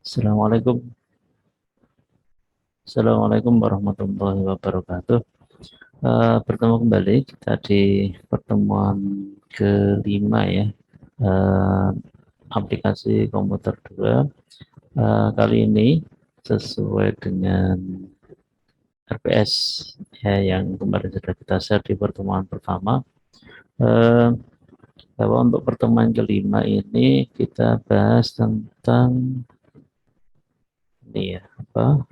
Assalamualaikum. Assalamualaikum warahmatullahi wabarakatuh. Bertemu kembali kita di pertemuan kelima ya. Eh, Aplikasi komputer 2. Kali ini sesuai dengan RPS ya, yang kemarin sudah kita share di pertemuan pertama. Eh, Bahwa untuk pertemuan kelima ini kita bahas tentang ini ya, apa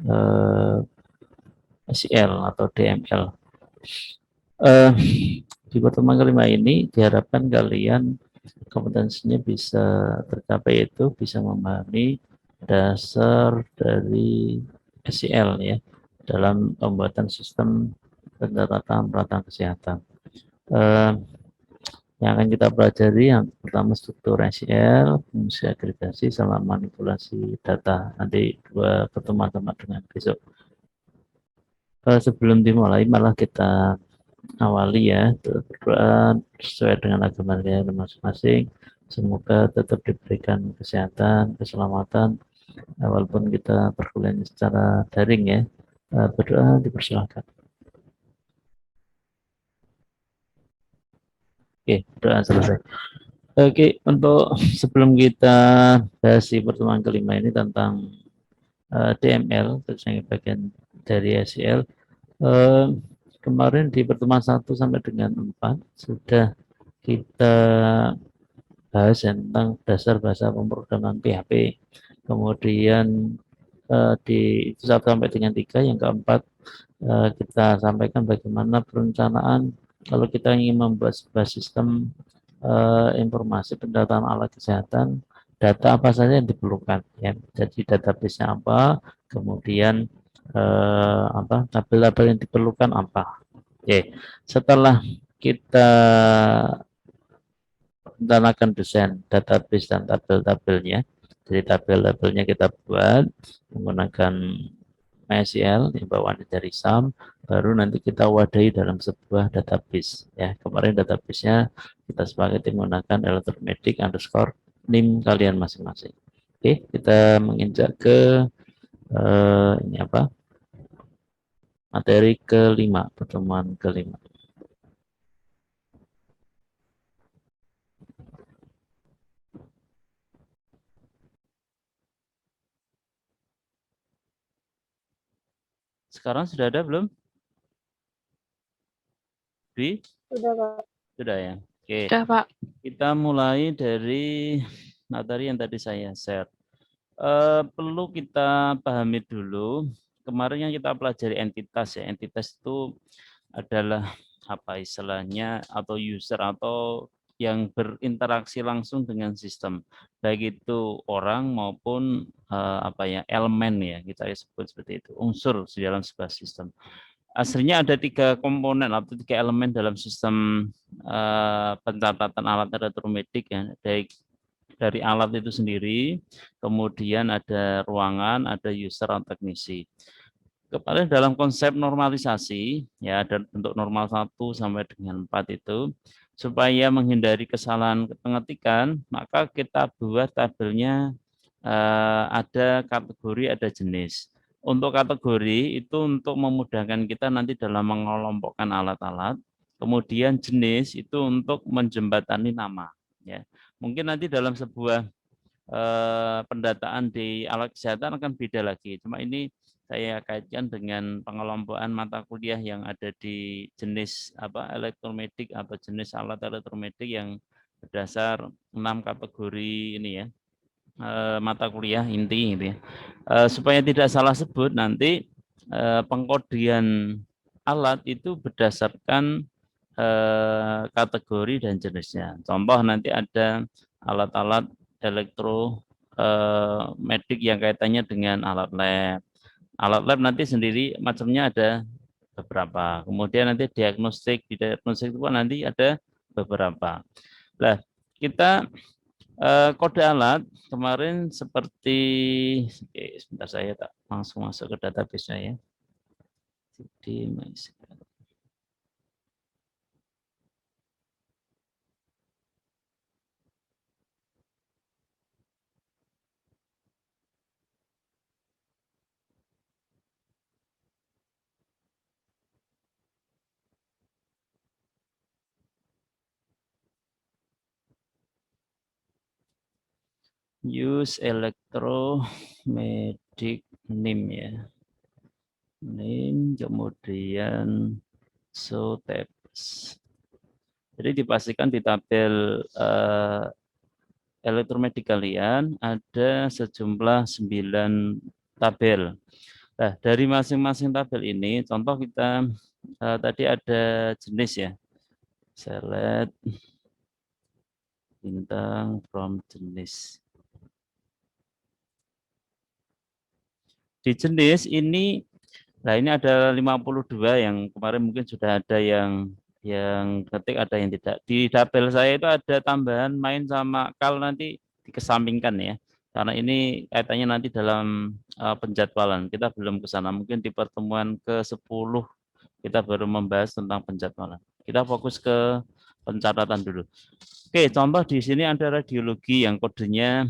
SEL atau DML. Eh, di pertemuan kelima ini diharapkan kalian kompetensinya bisa tercapai, itu bisa memahami dasar dari SEL ya dalam pembuatan sistem pencatatan peralatan kesehatan. Eh, yang akan kita pelajari yang pertama struktur SEL, fungsi agregasi, sama manipulasi data. Nanti dua pertemuan sama dengan besok. Sebelum dimulai malah kita awali ya, berdoa sesuai dengan agama kalian masing-masing. Semoga tetap diberikan kesehatan, keselamatan, walaupun kita perkuliahan secara daring ya. Berdoa dipersilahkan. Oke, doa selesai. Oke, untuk sebelum kita bahas di pertemuan kelima ini tentang DML, terus bagian dari SEL, eh, kemarin di pertemuan 1 sampai dengan 4 sudah kita bahas tentang dasar bahasa pemrograman PHP. Kemudian di 1 sampai dengan 3, yang keempat kita sampaikan bagaimana perencanaan kalau kita ingin membuat sebuah sistem informasi pendataan alat kesehatan, data apa saja yang diperlukan ya. Jadi database-nya apa, kemudian apa tabel-tabel yang diperlukan apa. Oke, setelah kita rencanakan desain database dan tabel-tabelnya. Jadi tabel-tabelnya kita buat menggunakan MySQL yang bawaannya dari SAM, baru nanti kita wadahi dalam sebuah database. Ya, kemarin databasenya kita sepakati menggunakan electromatic underscore NIM kalian masing-masing. Oke, kita menginjak ke ini apa? Materi kelima, pertemuan kelima. Sekarang sudah ada belum? Di? Sudah, Pak. Sudah ya. Oke. Sudah, Pak. Kita mulai dari materi yang tadi saya share. Perlu kita pahami dulu, kemarin yang kita pelajari entitas ya. Entitas itu adalah apa istilahnya, atau user atau yang berinteraksi langsung dengan sistem, baik itu orang maupun apa ya, elemen ya, kita sebut seperti itu, unsur di dalam sebuah sistem. Aslinya ada 3 komponen atau 3 elemen dalam sistem pencatatan alat elektromedik ya, dari alat itu sendiri, kemudian ada ruangan, ada user atau teknisi. Kemarin dalam konsep normalisasi, ya ada bentuk normal 1 sampai dengan 4 itu, supaya menghindari kesalahan pengetikan, maka kita buat tabelnya ada kategori, ada jenis. Untuk kategori itu untuk memudahkan kita nanti dalam mengelompokkan alat-alat, kemudian jenis itu untuk menjembatani nama. Ya, mungkin nanti dalam sebuah pendataan di alat kesehatan akan beda lagi. Cuma ini saya kaitkan dengan pengelompokan mata kuliah yang ada di jenis apa elektromedik atau jenis alat elektromedik yang berdasar 6 kategori ini ya, mata kuliah inti gitu ya. Supaya tidak salah sebut nanti pengkodian alat itu berdasarkan kategori dan jenisnya. Contoh nanti ada alat-alat elektromedik yang kaitannya dengan alat lab. Alat lab nanti sendiri macamnya ada beberapa. Kemudian nanti diagnostik, di diagnostik itu nanti ada beberapa. Nah, kita kode alat kemarin seperti, oke, sebentar saya tak langsung masuk ke database saya. Di use electromedic name ya. Name kemudian show tabs. Jadi dipastikan di tabel elektromedik kalian ada sejumlah 9 tabel. Nah, dari masing-masing tabel ini, contoh kita tadi ada jenis ya, select bintang from jenis. Di jenis ini, nah ini ada 52 yang kemarin mungkin sudah ada yang ketik, ada yang tidak. Di tabel saya itu ada tambahan main sama kal, nanti dikesampingkan ya. Karena ini kaitannya nanti dalam penjadwalan. Kita belum ke sana. Mungkin di pertemuan ke-10 kita baru membahas tentang penjadwalan. Kita fokus ke pencatatan dulu. Oke, contoh di sini ada radiologi yang kodenya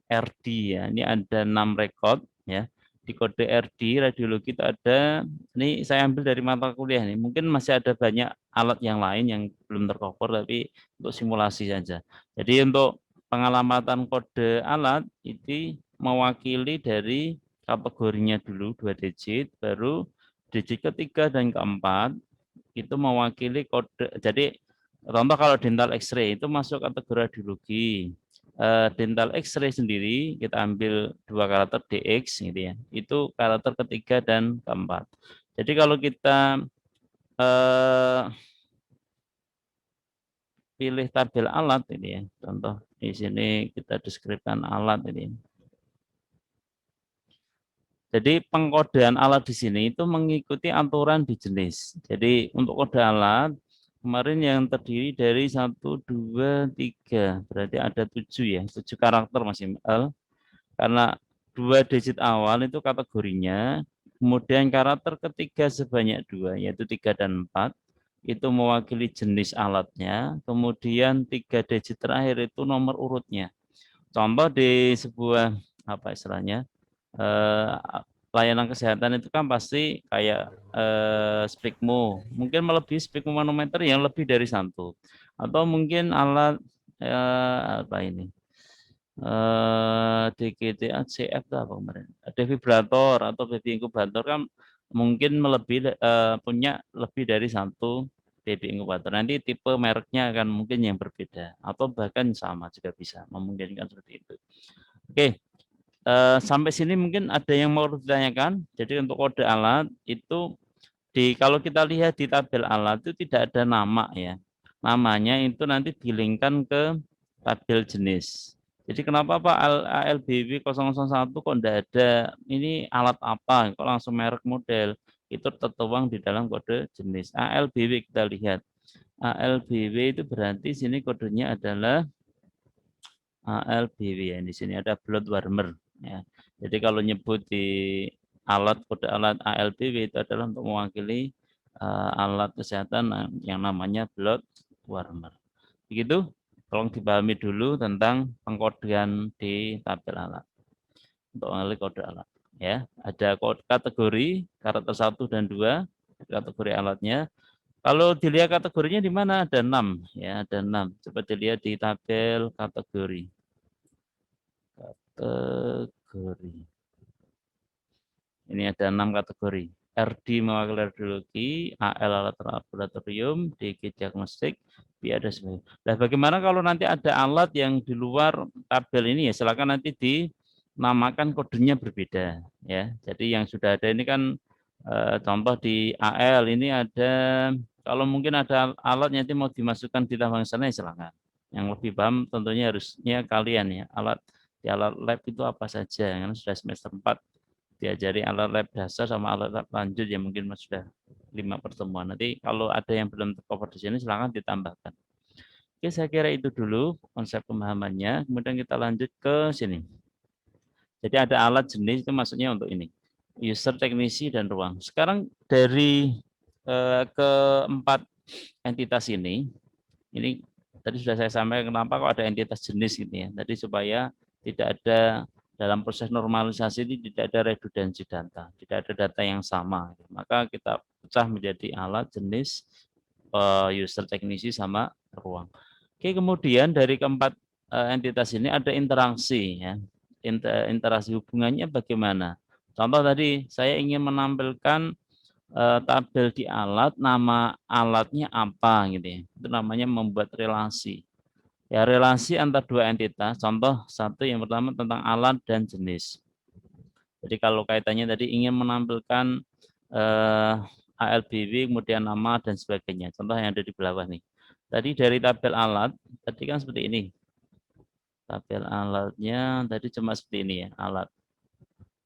RD ya. Ini ada 6 rekod ya. Di kode RD radiologi itu ada, ini saya ambil dari mata kuliah nih. Mungkin masih ada banyak alat yang lain yang belum tercover, tapi untuk simulasi saja. Jadi untuk pengalamatan kode alat itu mewakili dari kategorinya dulu 2 digit, baru digit ketiga dan keempat itu mewakili kode. Jadi contoh kalau dental X-ray itu masuk kategori radiologi. Dental X-ray sendiri kita ambil 2 karakter DX gitu ya. Itu karakter ketiga dan keempat. Jadi kalau kita pilih tabel alat ini ya. Contoh di sini kita deskripsikan alat ini. Jadi pengkodean alat di sini itu mengikuti aturan di jenis. Jadi untuk kode alat kemarin yang terdiri dari 1, 2, 3, berarti ada 7 ya, 7 karakter masih karena 2 digit awal itu kategorinya, kemudian karakter ketiga sebanyak 2 yaitu 3 dan 4 itu mewakili jenis alatnya, kemudian 3 digit terakhir itu nomor urutnya. Contoh di sebuah apa istilahnya layanan kesehatan itu kan pasti kayak Spikmo, mungkin melebihi Spikmo manometer yang lebih dari 1, atau mungkin alat apa ini DGTA CF itu apa kemarin? Defibrilator atau baby inkubator kan mungkin melebihi punya lebih dari 1 baby inkubator. Nanti tipe mereknya akan mungkin yang berbeda atau bahkan sama juga bisa memungkinkan seperti itu. Oke, sampai sini mungkin ada yang mau ditanyakan. Jadi untuk kode alat itu kalau kita lihat di tabel alat itu tidak ada nama ya. Namanya itu nanti dilingkan ke tabel jenis. Jadi kenapa Pak ALBW 001 kok enggak ada, ini alat apa, kok langsung merek model. Itu tertuang di dalam kode jenis. ALBW kita lihat. ALBW itu berarti sini kodenya adalah ALBW ya. Di sini ada blood warmer ya. Jadi kalau nyebut di kode alat ALBW itu adalah untuk mewakili alat kesehatan yang namanya blood warmer. Begitu, tolong dipahami dulu tentang pengkodean di tabel alat. Untuk mengenali kode alat ya. Ada kategori karakter 1 dan 2 kategori alatnya. Kalau dilihat kategorinya di mana ada 6 ya, ada 6. Coba dilihat di tabel kategori. Kategori. Ini ada 6 kategori. RD mewakili radiologi, AL alat laboratorium, DG diagnostik, B ada sebagainya. Nah, bagaimana kalau nanti ada alat yang di luar tabel ini ya, silakan nanti dinamakan kodenya berbeda ya. Jadi yang sudah ada ini kan contoh di AL ini ada, kalau mungkin ada alat yang nanti mau dimasukkan di tabel sana ya silakan. Yang lebih paham tentunya harusnya kalian ya, di alat lab itu apa saja, karena sudah semester 4 diajari alat lab dasar sama alat lab lanjut yang mungkin sudah 5 pertemuan. Nanti kalau ada yang belum tercover di sini silahkan ditambahkan. Oke, saya kira itu dulu konsep pemahamannya. Kemudian kita lanjut ke sini. Jadi ada alat jenis itu maksudnya untuk ini. User, teknisi, dan ruang. Sekarang dari keempat entitas ini tadi sudah saya sampaikan kenapa kok ada entitas jenis gitu ya. Tadi supaya tidak ada dalam proses normalisasi ini tidak ada redundansi data, tidak ada data yang sama. Maka kita pecah menjadi alat, jenis, user, teknisi, sama ruang. Oke, kemudian dari keempat entitas ini ada interaksi ya. Interaksi hubungannya bagaimana? Contoh tadi saya ingin menampilkan tabel di alat, nama alatnya apa gitu ya. Itu namanya membuat relasi. Ya, relasi antar dua entitas. Contoh satu yang pertama tentang alat dan jenis. Jadi kalau kaitannya tadi ingin menampilkan ALBW, kemudian nama dan sebagainya. Contoh yang ada di bawah nih. Tadi dari tabel alat, tadi kan seperti ini. Tabel alatnya tadi cuma seperti ini ya, alat.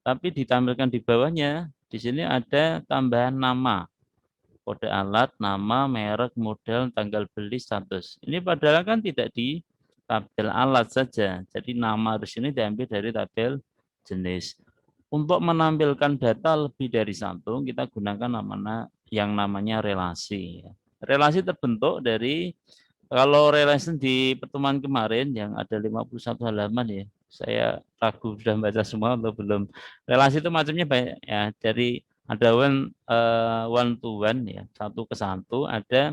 Tapi ditampilkan di bawahnya, di sini ada tambahan nama. Kode alat, nama, merek, model, tanggal beli, status. Ini padahal kan tidak di tabel alat saja. Jadi nama di sini diambil dari tabel jenis. Untuk menampilkan data lebih dari satu, kita gunakan yang namanya relasi. Relasi terbentuk dari, kalau relasi di pertemuan kemarin yang ada 51 halaman ya, saya ragu sudah baca semua atau belum. Relasi itu macamnya banyak ya, dari ada one to one ya, satu ke satu, ada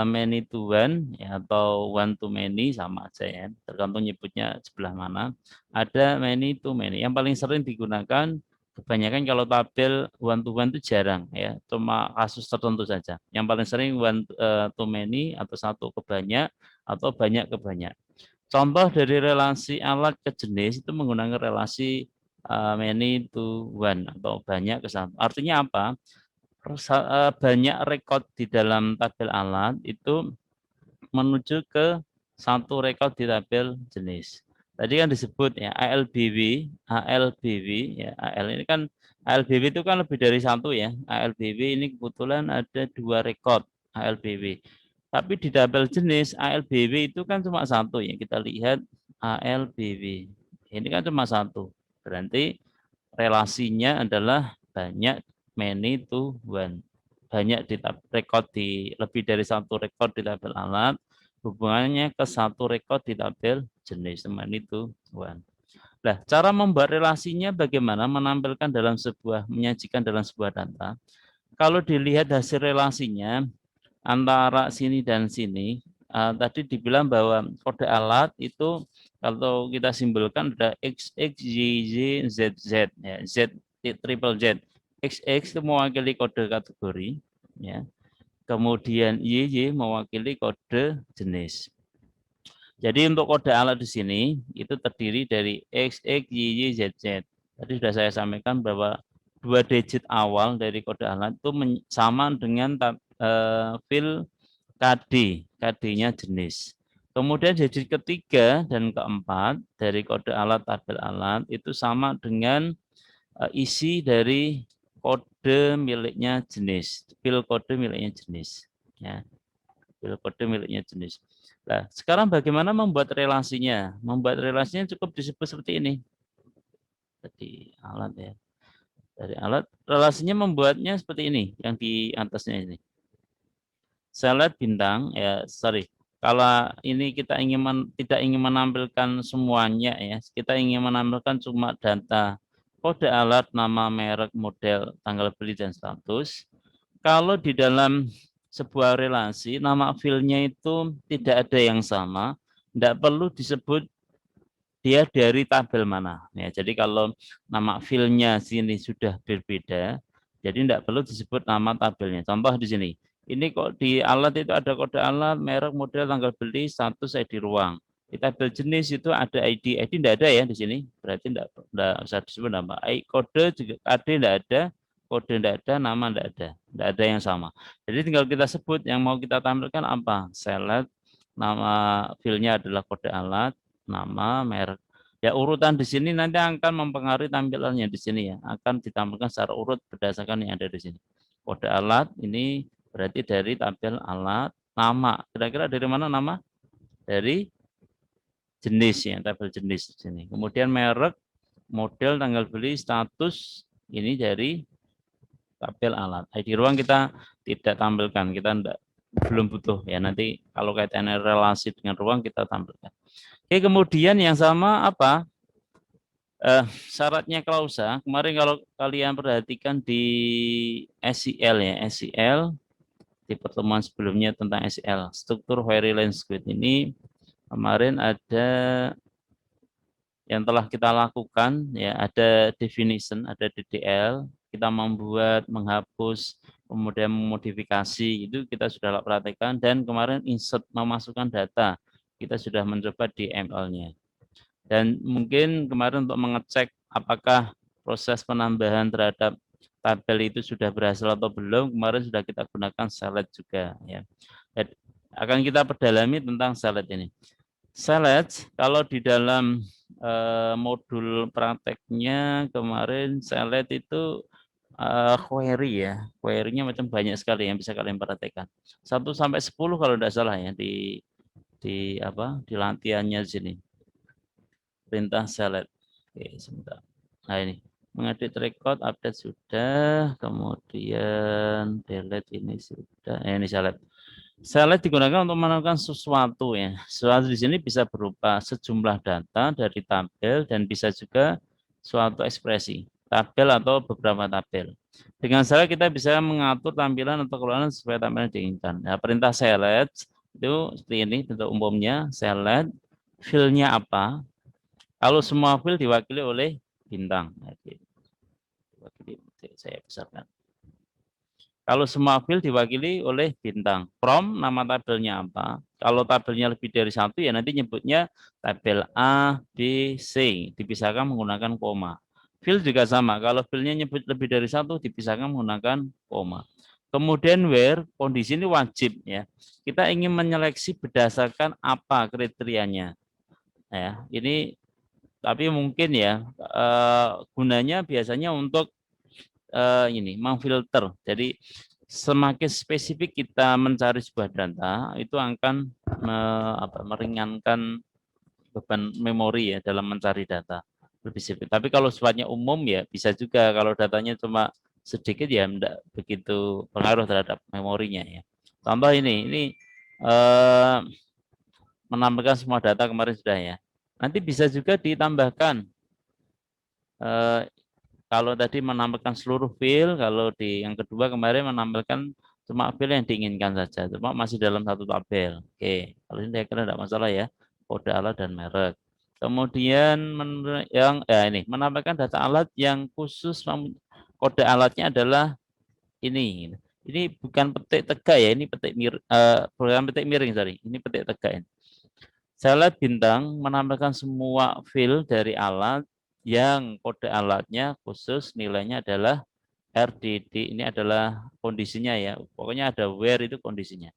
many to one ya, atau one to many sama aja ya, tergantung nyebutnya sebelah mana. Ada many to many. Yang paling sering digunakan kebanyakan kalau tabel one to one itu jarang ya, cuma kasus tertentu saja. Yang paling sering one to many atau satu ke banyak atau banyak ke banyak. Contoh dari relasi alat ke jenis itu menggunakan relasi many to one atau banyak ke satu. Artinya apa? Banyak rekod di dalam tabel alat itu menuju ke satu rekod di tabel jenis. Tadi kan disebut ya ALBW ya, AL ini kan ALBW itu kan lebih dari satu ya. ALBW ini kebetulan ada dua rekod ALBW. Tapi di tabel jenis ALBW itu kan cuma satu ya. Kita lihat ALBW. Ini kan cuma satu. Berarti relasinya adalah banyak many to one. Banyak di rekod di lebih dari satu rekod di tabel alat, hubungannya ke satu rekod di tabel jenis, many to one. Nah, cara membuat relasinya bagaimana menampilkan dalam sebuah, menyajikan dalam sebuah data. Kalau dilihat hasil relasinya antara sini dan sini, tadi dibilang bahwa kode alat itu kalau kita simbolkan ada XX, YY, ZZ, ya, Z triple Z. XX itu mewakili kode kategori, ya. Kemudian YY mewakili kode jenis. Jadi untuk kode alat di sini itu terdiri dari XX, YY, ZZ. Tadi sudah saya sampaikan bahwa dua digit awal dari kode alat itu sama dengan fil KD, KD-nya jenis. Kemudian digit ketiga dan keempat dari kode alat tabel alat itu sama dengan isi dari kode miliknya jenis, fil kode miliknya jenis. Ya, fil kode miliknya jenis. Nah, sekarang bagaimana membuat relasinya? Membuat relasinya cukup disebut seperti ini. Jadi alat ya. Dari alat, relasinya membuatnya seperti ini, yang di atasnya ini. Saya lihat bintang, ya sorry. Kalau ini kita tidak ingin menampilkan semuanya ya, kita ingin menampilkan cuma data kode alat, nama, merek, model, tanggal beli, dan status. Kalau di dalam sebuah relasi, nama filenya itu tidak ada yang sama, tidak perlu disebut dia dari tabel mana. Ya, jadi kalau nama filenya sini sudah berbeda, jadi tidak perlu disebut nama tabelnya. Contoh di sini, ini kok di alat itu ada kode alat, merek, model, tanggal beli, status, ID ruang. Di tabel jenis itu ada ID, ID tidak ada ya di sini, berarti tidak usah disebut nama. Kode juga ID tidak ada, kode tidak ada, nama tidak ada yang sama. Jadi tinggal kita sebut yang mau kita tampilkan apa. Select, nama filenya adalah kode alat, nama, merek. Ya urutan di sini nanti akan mempengaruhi tampilannya di sini ya. Akan ditampilkan secara urut berdasarkan yang ada di sini. Kode alat ini berarti dari tabel alat, nama. Kira-kira dari mana nama? Dari jenis ya, tabel jenis di sini. Kemudian merek, model, tanggal beli, status ini dari tabel alat. ID ruang kita tidak tampilkan, kita belum butuh ya. Nanti kalau kaitannya relasi dengan ruang kita tampilkan. Oke, kemudian yang sama apa? Syaratnya klausa. Kemarin kalau kalian perhatikan di SEL ya, SEL di pertemuan sebelumnya tentang SEL, struktur query language ini kemarin ada yang telah kita lakukan, ya ada definition, ada DDL, kita membuat, menghapus, kemudian memodifikasi, itu kita sudah praktekkan, dan kemarin insert memasukkan data, kita sudah mencoba di ML-nya. Dan mungkin kemarin untuk mengecek apakah proses penambahan terhadap tabel itu sudah berhasil atau belum, kemarin sudah kita gunakan select juga, ya. Dan akan kita perdalami tentang select ini. Select kalau di dalam modul prakteknya kemarin select itu query ya. Query-nya macam banyak sekali yang bisa kalian perhatikan. 1 sampai 10 kalau tidak salah ya di apa? Di latihannya sini. Perintah select. Oke, sebentar. Nah, ini mengedit record update sudah, kemudian delete ini sudah. Ini select. Select digunakan untuk menemukan sesuatu ya. Sesuatu di sini bisa berupa sejumlah data dari tabel dan bisa juga suatu ekspresi, tabel atau beberapa tabel. Dengan select kita bisa mengatur tampilan atau keluaran sesuai tampilan yang diinginkan. Nah, perintah select itu seperti ini bentuk umumnya. Select fill-nya apa? Kalau semua fill diwakili oleh bintang. Saya besarkan. Kalau semua field diwakili oleh bintang. From nama tabelnya apa? Kalau tabelnya lebih dari satu ya nanti nyebutnya tabel A, B, C. Dipisahkan menggunakan koma. Field juga sama. Kalau fieldnya nyebut lebih dari satu dipisahkan menggunakan koma. Kemudian where, kondisi ini wajib ya. Kita ingin menyeleksi berdasarkan apa kriterianya. Ya, ini tapi mungkin ya gunanya biasanya untuk ini memfilter. Jadi semakin spesifik kita mencari sebuah data itu akan meringankan beban memori ya dalam mencari data lebih spesifik. Tapi kalau sifatnya umum ya bisa juga kalau datanya cuma sedikit ya tidak begitu pengaruh terhadap memorinya ya. Contoh ini eh, menampilkan semua data kemarin sudah ya. Nanti bisa juga ditambahkan eh, kalau tadi menampilkan seluruh file, kalau di yang kedua kemarin menampilkan cuma file yang diinginkan saja, cuma masih dalam satu tabel. Oke, kalau ini saya kira tidak masalah ya, kode alat dan merek. Kemudian yang ini menampilkan data alat yang khusus kode alatnya adalah ini. Ini bukan petik tegak ya, ini petik bukan petik miring, sorry. Ini petik tegak. Saya lihat bintang menampilkan semua file dari alat yang kode alatnya khusus nilainya adalah RDD. Ini adalah kondisinya ya. Pokoknya ada where itu kondisinya.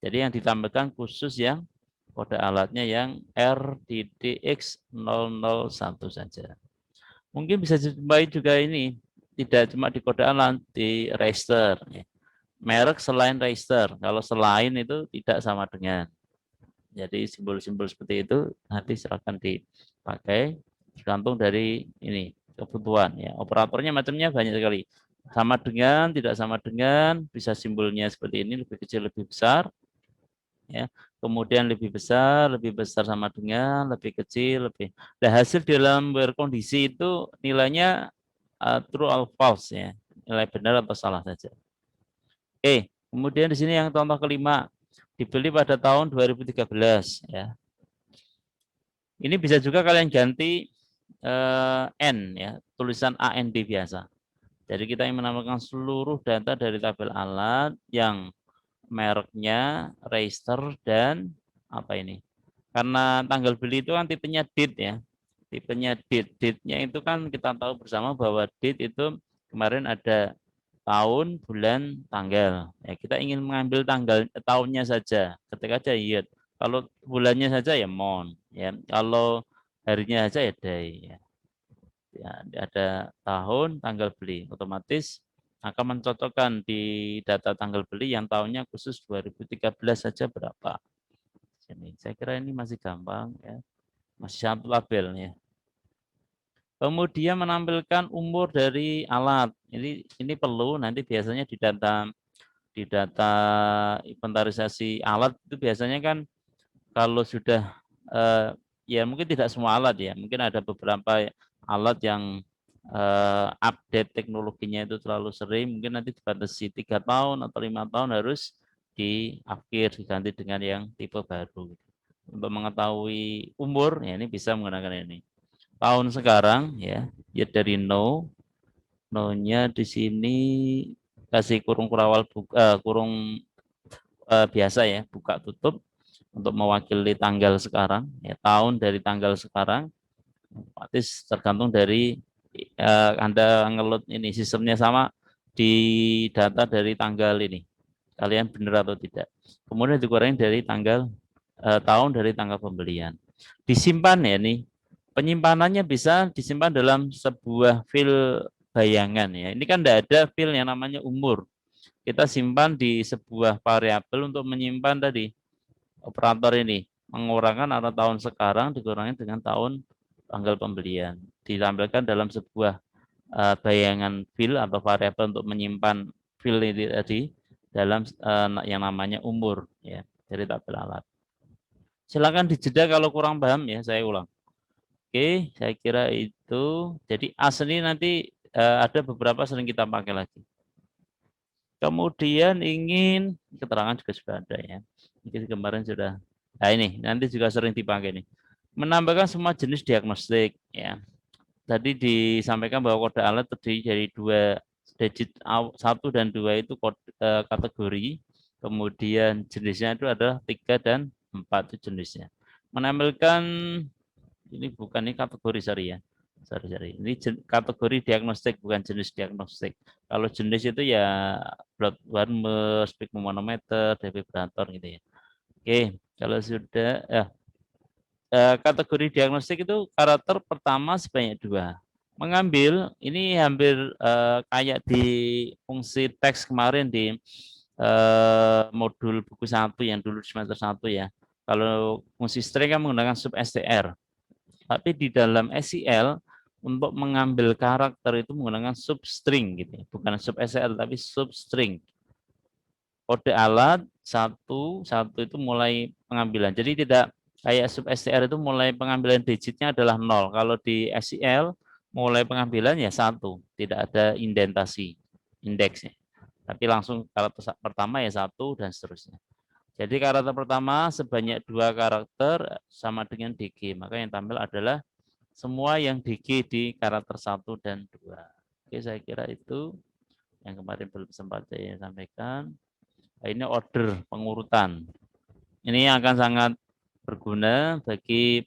Jadi yang ditampilkan khusus yang kode alatnya yang RDDX001 saja. Mungkin bisa dijumpai juga ini. Tidak cuma di kode alat, di register. Merek selain register. Kalau selain itu tidak sama dengan. Jadi simbol-simbol seperti itu nanti silakan dipakai tergantung dari ini kebutuhan ya. Operatornya macamnya banyak sekali. Sama dengan, tidak sama dengan, bisa simbolnya seperti ini lebih kecil, lebih besar ya. Kemudian lebih besar sama dengan, lebih kecil, lebih. Nah, hasil dalam berkondisi itu nilainya true or false ya. Nilai benar atau salah saja. Oke, kemudian di sini yang contoh kelima dibeli pada tahun 2013 ya. Ini bisa juga kalian ganti N ya, tulisan AND biasa. Jadi kita ingin menambahkan seluruh data dari tabel alat yang mereknya, register dan apa ini? Karena tanggal beli itu kan tipenya date ya. Tipenya date. Date-nya itu kan kita tahu bersama bahwa date itu kemarin ada tahun, bulan, tanggal. Ya, kita ingin mengambil tanggal tahunnya saja. Ketik aja year. Kalau bulannya saja ya month. Ya. Kalau harinya saja ya day. Ya. Ya, ada tahun, tanggal beli. Otomatis akan mencocokkan di data tanggal beli yang tahunnya khusus 2013 saja berapa. Sini. Saya kira ini masih gampang ya. Masih satu label ya. Kemudian menampilkan umur dari alat. Ini perlu nanti biasanya di data inventarisasi alat itu biasanya kan kalau sudah ya mungkin tidak semua alat ya, mungkin ada beberapa alat yang update teknologinya itu terlalu sering, mungkin nanti dibatasi 3 tahun atau 5 tahun harus diganti dengan yang tipe baru. Untuk mengetahui umur, ya ini bisa menggunakan ini. Tahun sekarang, ya dari no-nya di sini kasih kurung kurawal kurung biasa ya, buka tutup untuk mewakili tanggal sekarang, ya tahun dari tanggal sekarang, otomatis tergantung dari Anda ngeload ini sistemnya sama di data dari tanggal ini, kalian benar atau tidak. Kemudian dikurangi dari tanggal tahun dari tanggal pembelian. Disimpan ya nih, penyimpanannya bisa disimpan dalam sebuah file bayangan ya. Ini kan tidak ada file yang namanya umur. Kita simpan di sebuah variabel untuk menyimpan tadi operator ini mengurangkan antara tahun sekarang dikurangi dengan tahun tanggal pembelian, ditampilkan dalam sebuah bayangan file atau variabel untuk menyimpan file ini tadi dalam yang namanya umur ya dari tabel alat. Silakan dijeda kalau kurang paham ya, saya ulang. Oke, saya kira itu. Jadi asli nanti ada beberapa sering kita pakai lagi. Kemudian ingin keterangan juga sudah ada ya. Mungkin kemarin sudah. Nah ini nanti juga sering dipakai nih. Menambahkan semua jenis diagnostik ya. Tadi disampaikan bahwa kode alat terdiri dari 2 digit 1 dan 2 itu kategori. Kemudian jenisnya itu adalah 3 dan 4 itu jenisnya. Menampilkan ini bukan ini kategori sorry ya. Sorry. Ini kategori diagnostik bukan jenis diagnostik. Kalau jenis itu ya blood warmer, sphygmomanometer, defibrillator gitu ya. Oke, kalau sudah kategori diagnostik itu karakter pertama sebanyak 2. Mengambil ini hampir kayak di fungsi teks kemarin di modul buku 1 yang dulu semester 1 ya. Kalau fungsi string kan menggunakan sub str. Tapi di dalam SQL untuk mengambil karakter itu menggunakan substring gitu, bukan sub SQL tapi substring. Kode alat satu itu mulai pengambilan. Jadi tidak kayak sub str itu mulai pengambilan digitnya adalah 0. Kalau di SQL mulai pengambilan ya 1, tidak ada indentasi indeksnya. Tapi langsung karakter pertama ya 1 dan seterusnya. Jadi karakter pertama sebanyak 2 karakter sama dengan DG. Maka yang tampil adalah semua yang DG di karakter 1 dan 2. Oke, saya kira itu yang kemarin belum sempat saya sampaikan. Nah, ini order pengurutan. Ini akan sangat berguna bagi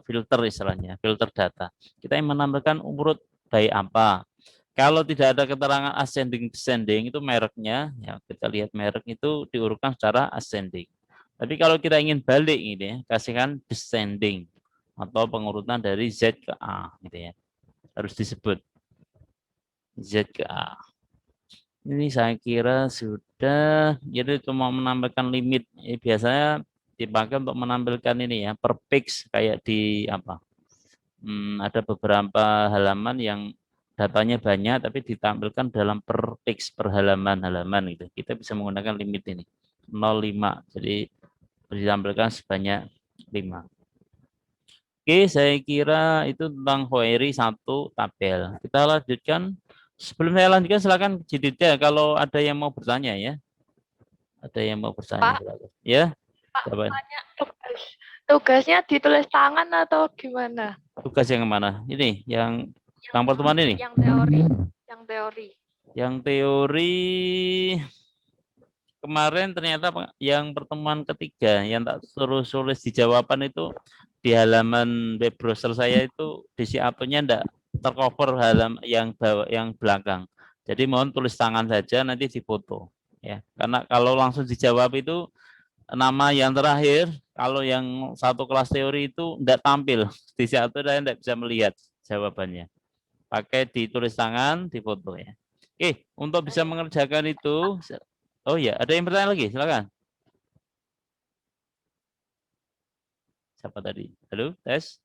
filter istilahnya, filter data. Kita yang menambahkan urut baik apa. Kalau tidak ada keterangan ascending descending itu mereknya, ya kita lihat merek itu diurutkan secara ascending. Tapi kalau kita ingin balik ini ya, kasihkan descending atau pengurutan dari Z ke A gitu ya. Harus disebut Z ke A. Ini saya kira sudah, jadi cuma menambahkan limit. Ini biasanya dipakai untuk menampilkan ini ya, per pix kayak di apa? Ada beberapa halaman yang datanya banyak tapi ditampilkan dalam per pix per halaman gitu. Kita bisa menggunakan limit ini 0,5. Jadi ditampilkan sebanyak 5. Oke, saya kira itu tentang query 1 tabel. Kita lanjutkan. Sebelum saya lanjutkan, silakan Jidida kalau ada yang mau bertanya ya. Ada yang mau bertanya, Pak, silakan. Ya, Pak, siapa? tanya tugasnya ditulis tangan atau gimana? Tugas yang mana? Ini, yang pertemuan ini. Yang teori, yang teori. Yang teori kemarin ternyata yang pertemuan ketiga yang tak suruh tulis di jawaban itu di halaman web browser saya itu di nya enggak tercover yang belakang. Jadi mohon tulis tangan saja nanti difoto ya. Karena kalau langsung dijawab itu nama yang terakhir kalau yang satu kelas teori itu enggak tampil di satu dan enggak bisa melihat jawabannya. Pakai ditulis tangan, difoto ya. Oke, untuk bisa mengerjakan itu oh ya, ada yang bertanya lagi? Silakan. Siapa tadi? Halo, tes.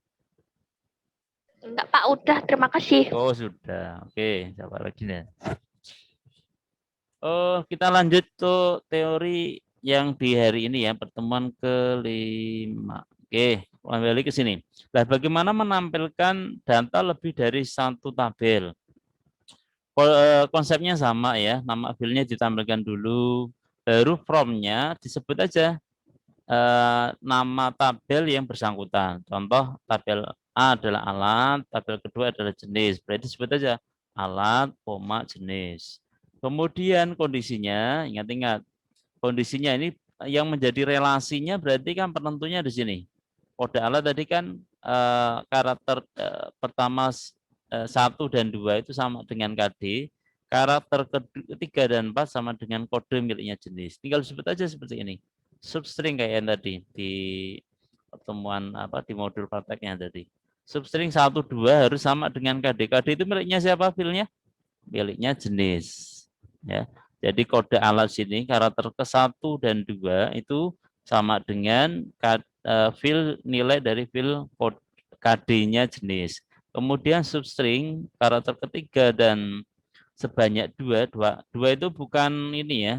Enggak, Pak, udah. Terima kasih. Oh, sudah. Oke, siapa lagi nih? Oh, kita lanjut ke teori yang di hari ini ya, pertemuan kelima. Oke, kembali ke sini. Nah, bagaimana menampilkan data lebih dari satu tabel? Konsepnya sama ya, nama filenya ditampilkan dulu, baru from-nya disebut aja nama tabel yang bersangkutan. Contoh tabel A adalah alat, tabel kedua adalah jenis. Berarti sebut aja alat, koma, jenis. Kemudian kondisinya, ingat-ingat, kondisinya ini yang menjadi relasinya berarti kan penentunya di sini. Kode alat tadi kan karakter pertama 1 dan 2 itu sama dengan KD, karakter ketiga dan 4 sama dengan kode miliknya jenis. Tinggal sebut aja seperti ini. Substring kayak yang tadi di pertemuan di modul prakteknya tadi. Substring 1 2 harus sama dengan KD. KD itu miliknya siapa filenya? Miliknya jenis. Ya. Jadi kode alat sini karakter ke-1 dan 2 itu sama dengan fil nilai dari fil KD-nya jenis. Kemudian substring karakter ketiga dan sebanyak 2 itu bukan ini ya.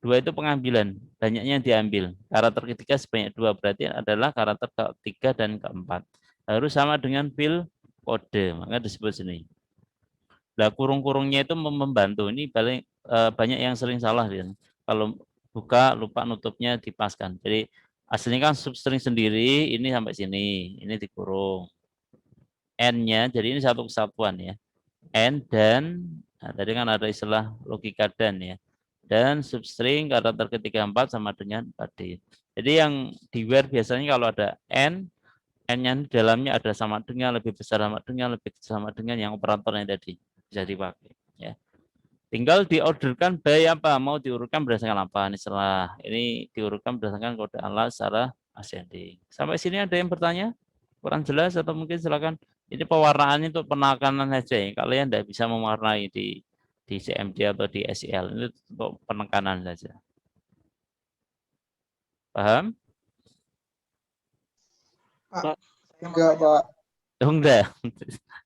2 itu pengambilan, banyaknya yang diambil. Karakter ketiga sebanyak 2 berarti adalah karakter ketiga dan keempat. Harus sama dengan fil kode, maka disebut sini. Nah, kurung-kurungnya itu membantu. Ini paling banyak yang sering salah ya. Kalau buka lupa nutupnya dipaskan. Jadi aslinya kan substring sendiri ini sampai sini, ini dikurung. N-nya jadi ini satu kesatuan ya. N dan tadi kan ada istilah logika dan ya. Dan substring karakter ketiga 4 sama dengan 4D. Jadi yang di where biasanya kalau ada N, N-nya di dalamnya ada sama dengan, lebih besar sama dengan, lebih kecil sama dengan yang operatornya tadi bisa dipakai ya. Tinggal diorderkan by apa, mau diurutkan berdasarkan apa. Ini diurutkan berdasarkan kode alat secara ascending. Sampai sini ada yang bertanya? Kurang jelas atau mungkin silakan. Ini pewarnaan untuk penekanan saja ya. Kalian tidak bisa mewarnai di CMD atau di SEL. Ini untuk penekanan saja. Paham? Pak, enggak, Pak. Oh, enggak.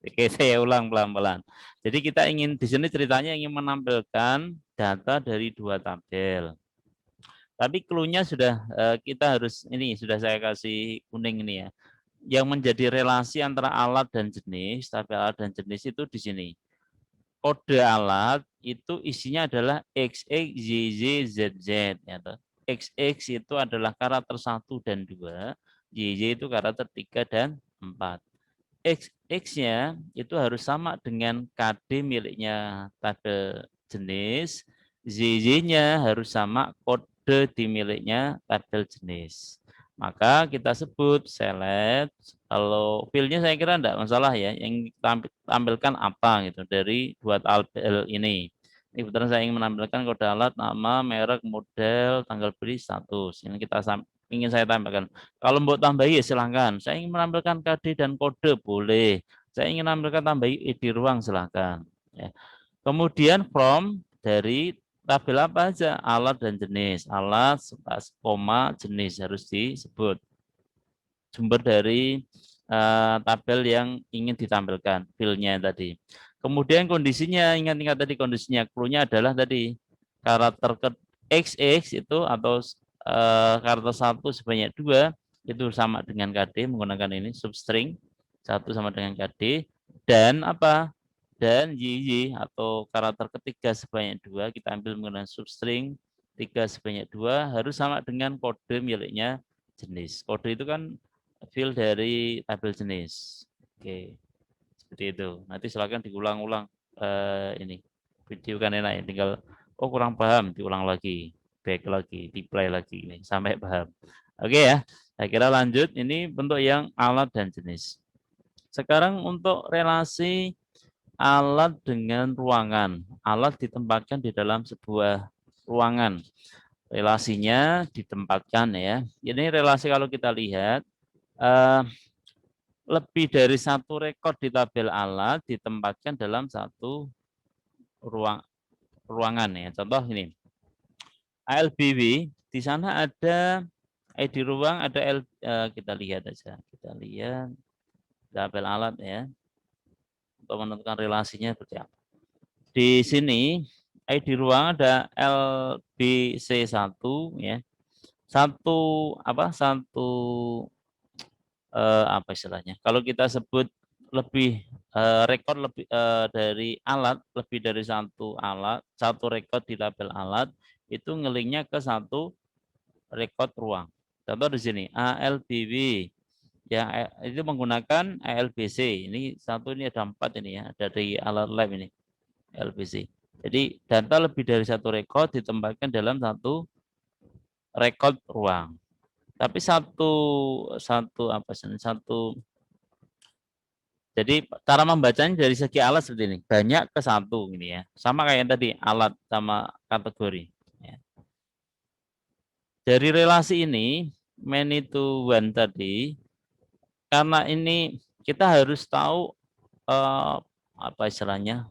Oke, saya ulang pelan-pelan. Jadi kita ingin di sini ceritanya ingin menampilkan data dari 2 tabel. Tapi clue-nya sudah kita harus ini sudah saya kasih kuning ini ya. Yang menjadi relasi antara alat dan jenis, tabel alat dan jenis itu di sini. Kode alat itu isinya adalah XX, YY, ZZ. Ya, XX itu adalah karakter 1 dan 2, YY itu karakter 3 dan 4. X-nya itu harus sama dengan KD miliknya tabel jenis, ZY-nya harus sama kode di miliknya tabel jenis. Maka kita sebut select, kalau filenya saya kira enggak masalah ya, yang tampilkan apa gitu dari 2 tabel ini. Ini kebetulan saya ingin menampilkan kode alat, nama, merek, model, tanggal beli, status. Ini kita ingin saya tampilkan. Kalau mau tambahi ya silahkan. Saya ingin menampilkan KD dan kode boleh. Saya ingin menampilkan tambahi ID ruang silahkan. Ya. Kemudian from dari tabel apa aja, alat dan jenis. Alat, koma, jenis harus disebut. Sumber dari tabel yang ingin ditampilkan, filenya tadi. Kemudian kondisinya, ingat-ingat tadi kondisinya, clue-nya adalah tadi karakter ke XX itu atau karakter 1 sebanyak 2 itu sama dengan KD menggunakan ini substring 1 sama dengan KD dan apa? Dan YY atau karakter ketiga sebanyak 2 kita ambil menggunakan substring 3 sebanyak 2 harus sama dengan kode miliknya jenis. Kode itu kan fil dari tabel jenis. Oke. Seperti itu. Nanti silakan diulang-ulang ini. Video kan enak ya, tinggal oh kurang paham diulang lagi, back lagi, di play lagi ini sampai paham. Oke ya. Saya kira lanjut ini bentuk yang alat dan jenis. Sekarang untuk relasi alat dengan ruangan. Alat ditempatkan di dalam sebuah ruangan. Relasinya ditempatkan ya. Ini relasi kalau kita lihat lebih dari satu rekod di tabel alat ditempatkan dalam satu ruangan ya. Contoh ini. ALBW di sana ada ID ruang, ada kita lihat aja. Kita lihat tabel alat ya. Untuk menentukan relasinya seperti apa. Di sini ID ruang ada LBC1 ya. Satu apa istilahnya? Kalau kita sebut lebih rekor lebih dari alat, lebih dari satu alat, satu rekod di tabel alat itu ngelinknya ke satu rekod ruang. Contoh di sini ALBW ya, itu menggunakan ALBC. Ini satu, ini ada 4 ini ya, dari alat lab ini ALBC. Jadi data lebih dari satu rekod ditempatkan dalam satu rekod ruang. Tapi jadi cara membacanya dari segi alat seperti ini, banyak ke satu ini ya. Sama kayak yang tadi, alat sama kategori. Ya. Dari relasi ini, many to one tadi, karena ini kita harus tahu apa istilahnya,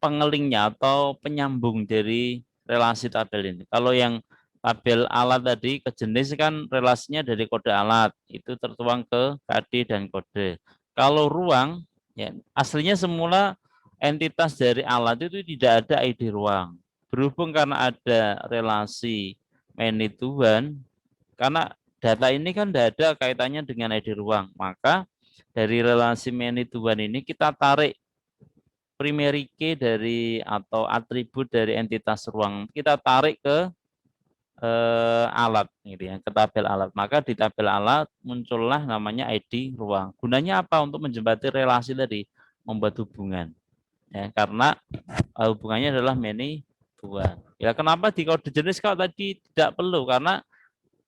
pengelingnya atau penyambung dari relasi tabel ini. Kalau yang tabel alat tadi ke jenis kan relasinya dari kode alat, itu tertuang ke KD dan kode. Kalau ruang, ya aslinya semula entitas dari alat itu tidak ada ID ruang. Berhubung karena ada relasi many to one, karena data ini kan tidak ada kaitannya dengan ID ruang, maka dari relasi many to one ini kita tarik primary key dari atau atribut dari entitas ruang, kita tarik ke alat gitu ya, ke tabel alat. Maka di tabel alat muncullah namanya ID ruang. Gunanya apa? Untuk menjembati relasi tadi, membuat hubungan. Ya, karena hubungannya adalah many to one. Ya, kenapa di kode jenis kalau tadi tidak perlu? Karena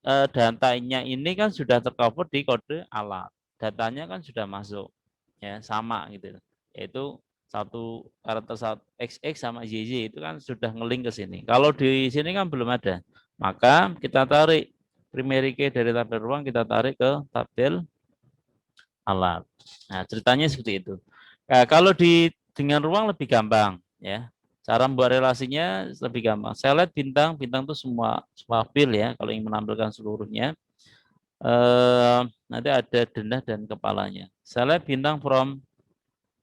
datanya ini kan sudah tercover di kode alat. Datanya kan sudah masuk. Ya, sama gitu. Yaitu satu karakter XX sama YY itu kan sudah ngeling ke sini. Kalau di sini kan belum ada. Maka kita tarik primary key dari tabel ruang, kita tarik ke tabel alat. Nah, ceritanya seperti itu. Nah, kalau dengan ruang lebih gampang ya. Cara membuat relasinya lebih gampang. Saya lihat bintang itu semua fil ya kalau ingin menampilkan seluruhnya. Nanti ada denah dan kepalanya. Saya lihat bintang from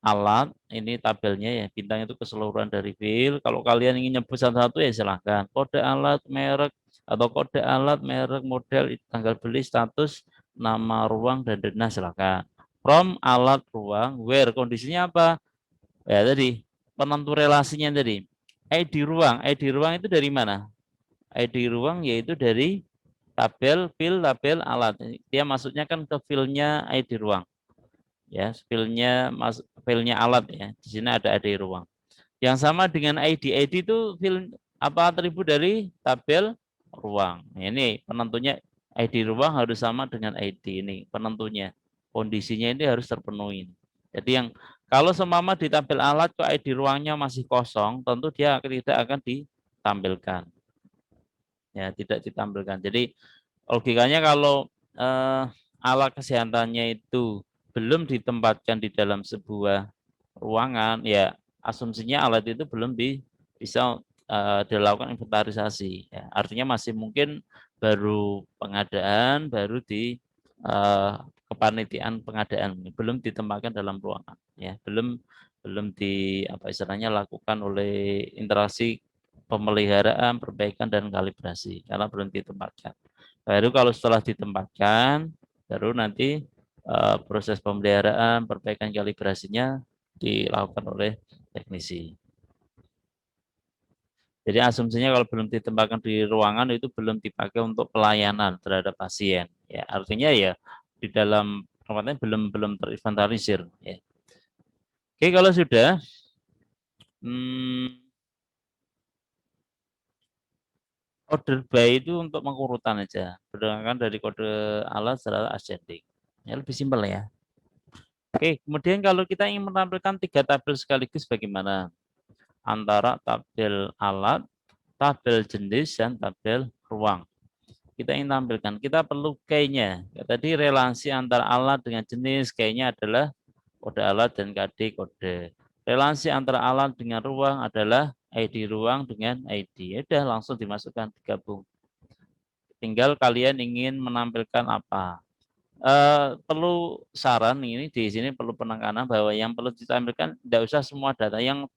alat, ini tabelnya ya, bintang itu keseluruhan dari fil. Kalau kalian ingin nyebut satu-satu ya silahkan. Kode alat, merek, atau kode alat, merek, model, tanggal beli, status, nama ruang, dan denah silahkan. From alat ruang, where, kondisinya apa? Ya tadi, penentu relasinya tadi. ID ruang itu dari mana? ID ruang yaitu dari tabel fil, tabel alat. Dia masuknya kan ke filnya ID ruang. Ya, filnya alat ya. Di sini ada ID ruang. Yang sama dengan ID itu fil apa atribut dari tabel ruang. Nah, ini penentunya ID ruang harus sama dengan ID ini penentunya. Kondisinya ini harus terpenuhi. Jadi yang kalau semama di tabel alat kok ID ruangnya masih kosong, tentu dia tidak akan ditampilkan. Ya, tidak ditampilkan. Jadi logikanya kalau alat kesehatannya itu belum ditempatkan di dalam sebuah ruangan, ya asumsinya alat itu belum bisa dilakukan inventarisasi. Ya. Artinya masih mungkin baru pengadaan, baru di kepanitiaan pengadaan, belum ditempatkan dalam ruangan. Ya, belum di apa istilahnya lakukan oleh interaksi pemeliharaan, perbaikan dan kalibrasi karena belum ditempatkan. Baru kalau setelah ditempatkan, baru nanti proses pemeliharaan, perbaikan kalibrasinya dilakukan oleh teknisi. Jadi asumsinya kalau belum ditempatkan di ruangan itu belum dipakai untuk pelayanan terhadap pasien. Ya, artinya ya di dalam tempatnya belum terinventarisir. Ya. Oke, kalau sudah, order by itu untuk pengurutan aja, berdasarkan dari kode alat secara ascending. Ya, lebih simpel ya. Oke, kemudian kalau kita ingin menampilkan 3 tabel sekaligus bagaimana? Antara tabel alat, tabel jenis, dan tabel ruang. Kita ingin tampilkan, kita perlu key-nya. Tadi relasi antara alat dengan jenis, key-nya adalah kode alat dan KD kode. Relasi antara alat dengan ruang adalah ID ruang dengan ID. Ya udah langsung dimasukkan, digabung. Tinggal kalian ingin menampilkan apa. Perlu saran ini di sini perlu penekanan bahwa yang perlu ditampilkan tidak usah semua data yang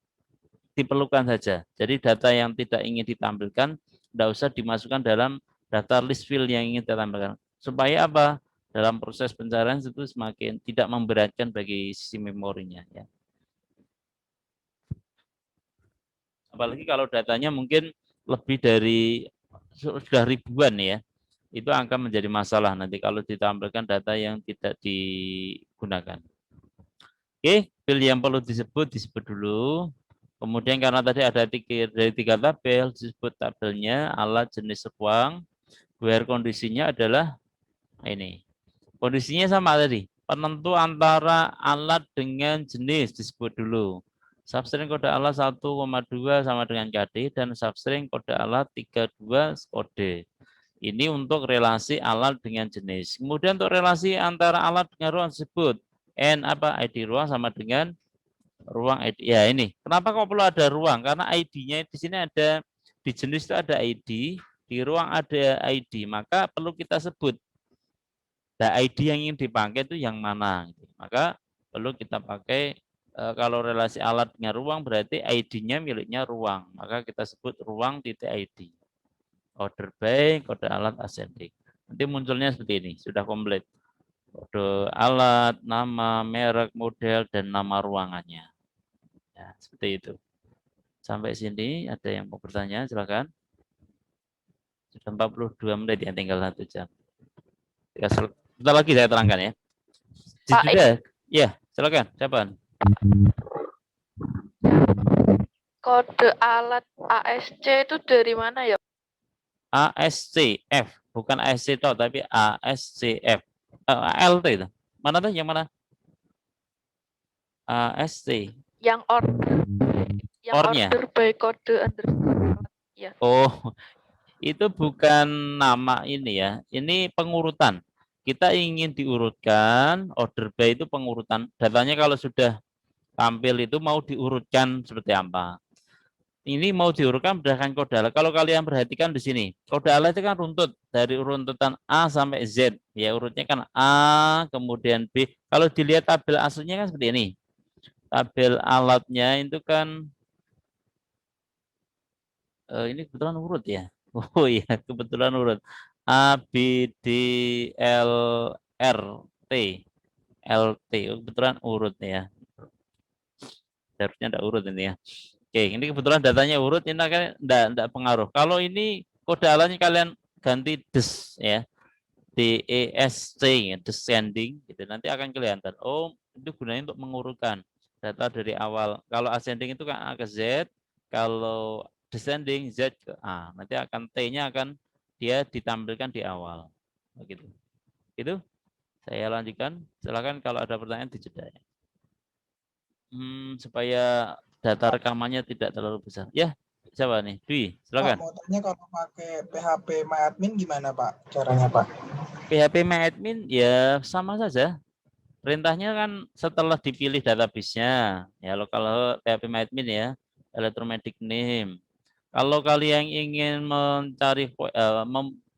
diperlukan saja. Jadi data yang tidak ingin ditampilkan tidak usah dimasukkan dalam daftar list field yang ingin ditampilkan. Supaya apa? Dalam proses pencarian itu semakin tidak memberatkan bagi sisi memorinya. Ya. Apalagi kalau datanya mungkin lebih dari sudah ribuan ya. Itu akan menjadi masalah nanti kalau ditampilkan data yang tidak digunakan. Oke, pilih yang perlu disebut dulu. Kemudian karena tadi ada dari 3 tabel, disebut tabelnya alat jenis ruang, where kondisinya adalah ini. Kondisinya sama tadi. Penentu antara alat dengan jenis disebut dulu. Substring kode alat 1,2 sama dengan KD dan substring kode alat 32 kode. Ini untuk relasi alat dengan jenis. Kemudian untuk relasi antara alat dengan ruang disebut N apa ID ruang sama dengan ruang ID. Ya ini. Kenapa kok perlu ada ruang? Karena ID-nya di sini ada, di jenis itu ada ID, di ruang ada ID. Maka perlu kita sebut. Nah, ID yang ingin dipakai itu yang mana? Maka perlu kita pakai kalau relasi alat dengan ruang berarti ID-nya miliknya ruang. Maka kita sebut ruang titik ID. Order by kode alat ascending. Nanti munculnya seperti ini, sudah komplit. Kode alat, nama, merek, model, dan nama ruangannya. Ya, seperti itu. Sampai sini ada yang mau bertanya, silakan. Sudah 42 menit ya, tinggal 1 jam. Sebentar lagi saya terangkan ya. Pak, Sudah, ya silakan. Siapa? kode alat ASC itu dari mana ya? ASCF, bukan ASC toh, tapi ASCF. ALT itu. Mana tuh? Yang mana? ASC. Yang order, yang Ornya. order by kode underscore. Ya. Oh, itu bukan nama ini ya. Ini pengurutan. Kita ingin diurutkan, order by itu pengurutan. Datanya kalau sudah tampil itu mau diurutkan seperti apa. Ini mau diurutkan berdasarkan kode alat. Kalau kalian perhatikan di sini, kode alat itu kan runtut dari runtutan A sampai Z. Ya urutnya kan A, kemudian B. Kalau dilihat tabel aslinya kan seperti ini. Tabel alatnya itu kan ini kebetulan urut ya. Oh iya, kebetulan urut. A, B, D, L, R, T. LT, kebetulan urut ya. Harusnya tidak urut ini ya. Oke, ini kebetulan datanya urut, ini kan enggak pengaruh. Kalau ini kode alatnya kalian ganti des ya. DESC, descending gitu. Nanti akan kelihatan. Oh, itu gunanya untuk mengurutkan data dari awal. Kalau ascending itu kan A ke Z, kalau descending Z ke A. Nanti akan T-nya akan dia ditampilkan di awal. Begitu. Itu saya lanjutkan. Silakan kalau ada pertanyaan dijeda ya. Supaya data rekamannya tidak terlalu besar. Ya, siapa nih? Dwi, Pak, silakan. mau tanya kalau pakai PHP MyAdmin gimana Pak caranya Pak? PHP MyAdmin ya sama saja. Perintahnya kan setelah dipilih database-nya. Ya, kalau PHP MyAdmin ya, electromatic name. Kalau kalian ingin mencari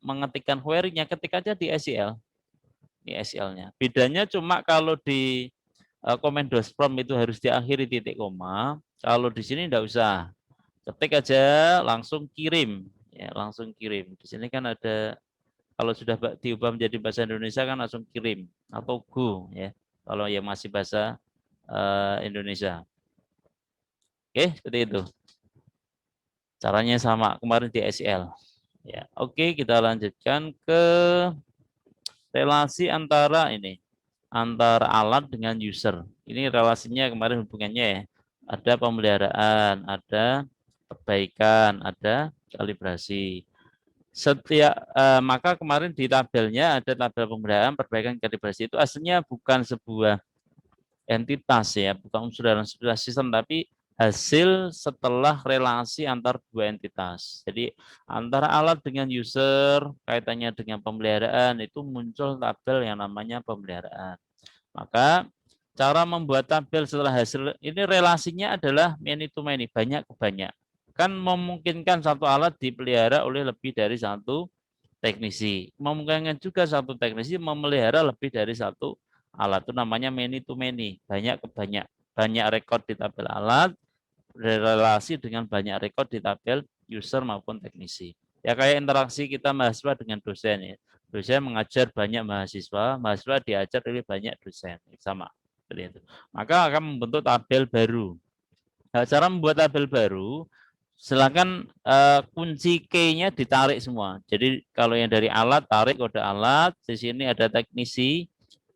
mengetikkan query-nya, ketik aja di SQL. Di SQL-nya. Bedanya cuma kalau di command from itu harus diakhiri titik koma. Kalau di sini enggak usah. Ketik aja langsung kirim. Ya, langsung kirim. Di sini kan ada kalau sudah diubah menjadi bahasa Indonesia kan langsung kirim atau go ya. Kalau yang masih bahasa Indonesia. Oke, seperti itu. Caranya sama kemarin di SL. Ya, oke, kita lanjutkan ke relasi antara ini, antara alat dengan user. Ini relasinya kemarin hubungannya ya. Ada pemeliharaan, ada perbaikan, ada kalibrasi. Maka kemarin di tabelnya ada tabel pemeliharaan, perbaikan, kalibrasi itu aslinya bukan sebuah entitas ya, bukan unsur dalam sebuah sistem, tapi hasil setelah relasi antar dua entitas. Jadi antara alat dengan user, kaitannya dengan pemeliharaan, itu muncul tabel yang namanya pemeliharaan. Maka cara membuat tabel setelah hasil, ini relasinya adalah many to many, banyak ke banyak. Kan memungkinkan satu alat dipelihara oleh lebih dari satu teknisi. Memungkinkan juga satu teknisi memelihara lebih dari satu alat. Itu namanya many to many, banyak ke banyak. Banyak rekod di tabel alat, relasi dengan banyak rekod di tabel user maupun teknisi. Ya kayak interaksi kita mahasiswa dengan dosen ya. Dosen mengajar banyak mahasiswa, mahasiswa diajar oleh banyak dosen. Sama seperti itu. Maka akan membentuk tabel baru. Nah, cara membuat tabel baru, silakan kunci key-nya ditarik semua. Jadi kalau yang dari alat, tarik kode alat. Di sini ada teknisi.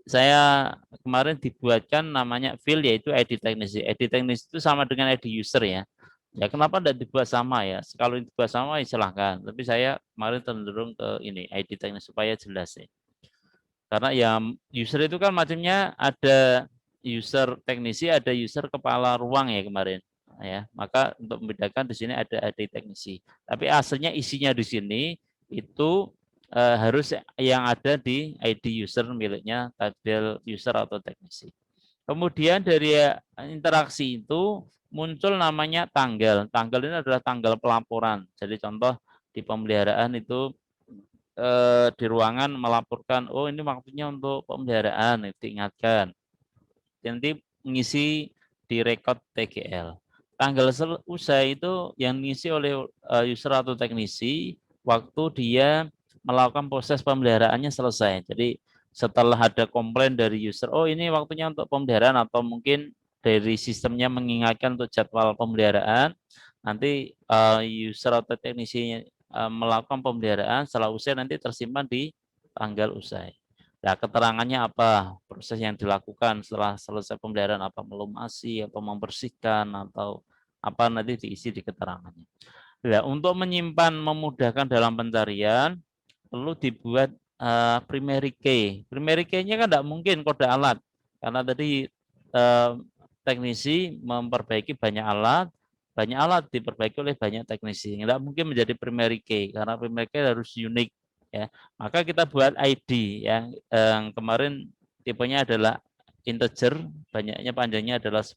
Saya kemarin dibuatkan namanya field yaitu ID teknisi. ID teknisi itu sama dengan ID user ya. Ya kenapa tidak dibuat sama ya? Kalau dibuat sama ya silahkan. Tapi saya kemarin cenderung ke ini ID teknisi supaya jelas ya. Karena ya user itu kan macamnya ada user teknisi, ada user kepala ruang ya kemarin. Ya, maka untuk membedakan di sini ada ID teknisi. Tapi aslinya isinya di sini itu harus yang ada di ID user miliknya tabel user atau teknisi. Kemudian dari interaksi itu muncul namanya tanggal. Tanggal ini adalah tanggal pelaporan. Jadi contoh di pemeliharaan itu di ruangan melaporkan, oh ini waktunya untuk pemeliharaan, diingatkan. Nanti mengisi di record TGL. Tanggal usai itu yang diisi oleh user atau teknisi waktu dia melakukan proses pemeliharaannya selesai. Jadi setelah ada komplain dari user, oh ini waktunya untuk pemeliharaan atau mungkin dari sistemnya mengingatkan untuk jadwal pemeliharaan, nanti user atau teknisi melakukan pemeliharaan setelah usai nanti tersimpan di tanggal usai. Nah, keterangannya apa, proses yang dilakukan setelah selesai pemeliharaan, apa melumasi, atau membersihkan, atau apa nanti diisi di keterangannya. Nah, untuk menyimpan memudahkan dalam pencarian, perlu dibuat primary key. Primary key-nya kan tidak mungkin kode alat, karena tadi teknisi memperbaiki banyak alat diperbaiki oleh banyak teknisi. Tidak mungkin menjadi primary key, karena primary key harus unik. Ya, maka kita buat ID yang kemarin tipenya adalah integer, banyaknya panjangnya adalah 10.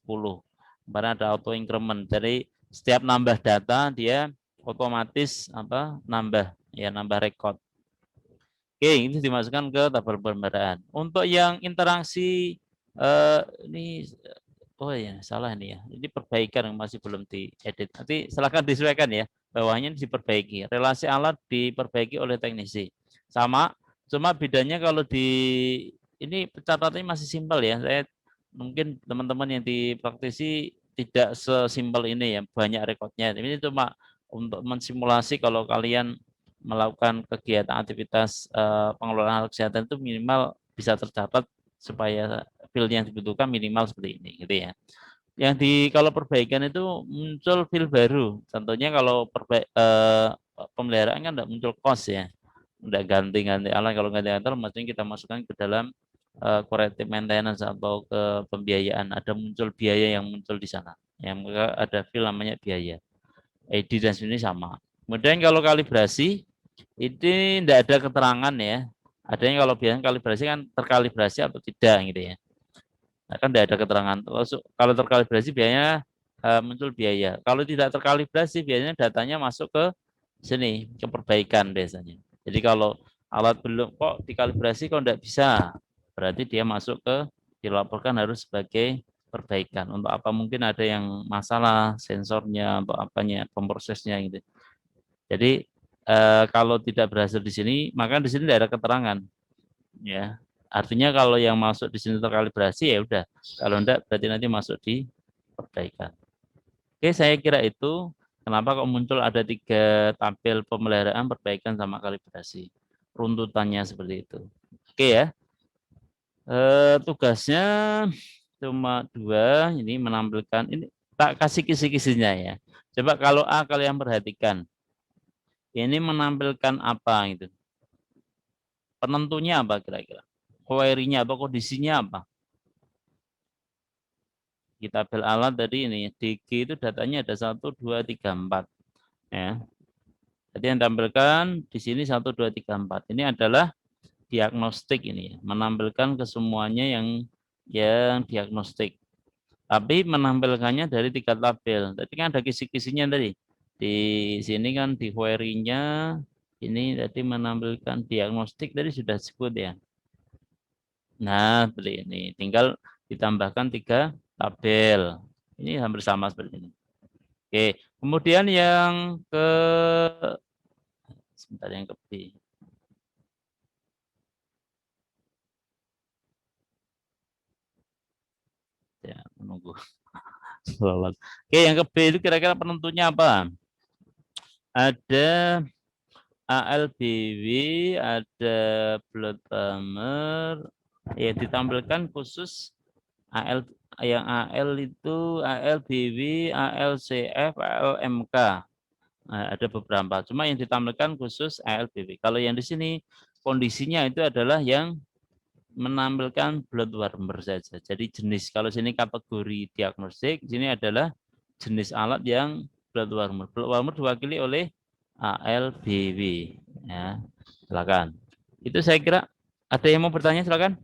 Kemarin ada auto increment. Jadi setiap nambah data dia otomatis nambah record. Oke, ini dimasukkan ke tabel pemeliharaan. Untuk yang interaksi ini oh ya salah nih ya. Ini perbaikan yang masih belum diedit. Nanti silakan disesuaikan ya. Bawahnya diperbaiki. Relasi alat diperbaiki oleh teknisi. Sama, cuma bedanya kalau di ini catatannya masih simpel ya. Saya mungkin teman-teman yang dipraktisi tidak sesimpel ini ya, banyak rekodnya. Ini cuma untuk mensimulasi kalau kalian melakukan kegiatan aktivitas pengelolaan kesehatan itu minimal bisa tercatat supaya field yang dibutuhkan minimal seperti ini gitu ya. Yang kalau perbaikan itu muncul field baru. Contohnya kalau pemeliharaan kan tidak muncul cost ya. Tidak ganti-ganti alat, kalau ganti alat maksudnya kita masukkan ke dalam corrective maintenance atau ke pembiayaan. Ada muncul biaya yang muncul di sana. Yang ada field namanya biaya. ID dan sini sama. Kemudian kalau kalibrasi ini tidak ada keterangan ya. Adanya kalau biasanya kalibrasi kan terkalibrasi atau tidak gitu ya. Nah, kan tidak ada keterangan. Kalau terkalibrasi biasanya muncul biaya. Kalau tidak terkalibrasi biasanya datanya masuk ke sini, ke perbaikan biasanya. Jadi kalau alat belum kok dikalibrasi kok tidak bisa, berarti dia masuk ke dilaporkan harus sebagai perbaikan. Untuk apa mungkin ada yang masalah sensornya atau apanya, pemprosesnya gitu. Jadi kalau tidak berhasil di sini, maka di sini tidak ada keterangan. Ya, artinya kalau yang masuk di sini terkalibrasi ya udah. Kalau enggak berarti nanti masuk di perbaikan. Oke, saya kira itu kenapa kok muncul ada 3 tabel pemeliharaan, perbaikan sama kalibrasi. Runtutannya seperti itu. Oke ya. Tugasnya cuma 2, ini menampilkan ini tak kasih kisi-kisinya ya. Coba kalau A kalian perhatikan. Ini menampilkan apa gitu. Penentunya apa kira-kira? Query-nya atau kondisinya apa? Di tabel alat tadi ini, di G itu datanya ada 1, 2, 3, 4. Ya. Jadi yang tampilkan di sini 1, 2, 3, 4. Ini adalah diagnostik ini, menampilkan kesemuanya yang diagnostik. Tapi menampilkannya dari 3 tabel. Tadi kan ada kisi-kisinya tadi. Di sini kan di query-nya ini tadi menampilkan diagnostik tadi sudah disebut ya. Nah, seperti ini. Tinggal ditambahkan 3 tabel. Ini hampir sama seperti ini. Oke, kemudian yang ke sebentar yang ke B. Ya, menunggu. Oke, yang ke B itu kira-kira penentunya apa? Ada ALBW, ada blood bummer, ya ditampilkan khusus AL yang AL itu ALBW, ALCF, ALMK. Nah, ada beberapa. Cuma yang ditampilkan khusus ALBW. Kalau yang di sini kondisinya itu adalah yang menampilkan blood warmer saja. Jadi jenis kalau sini kategori diagnostik, sini adalah jenis alat yang blood warmer. Blood warmer diwakili oleh ALBW. Ya, silakan. Itu saya kira ada yang mau bertanya, silakan.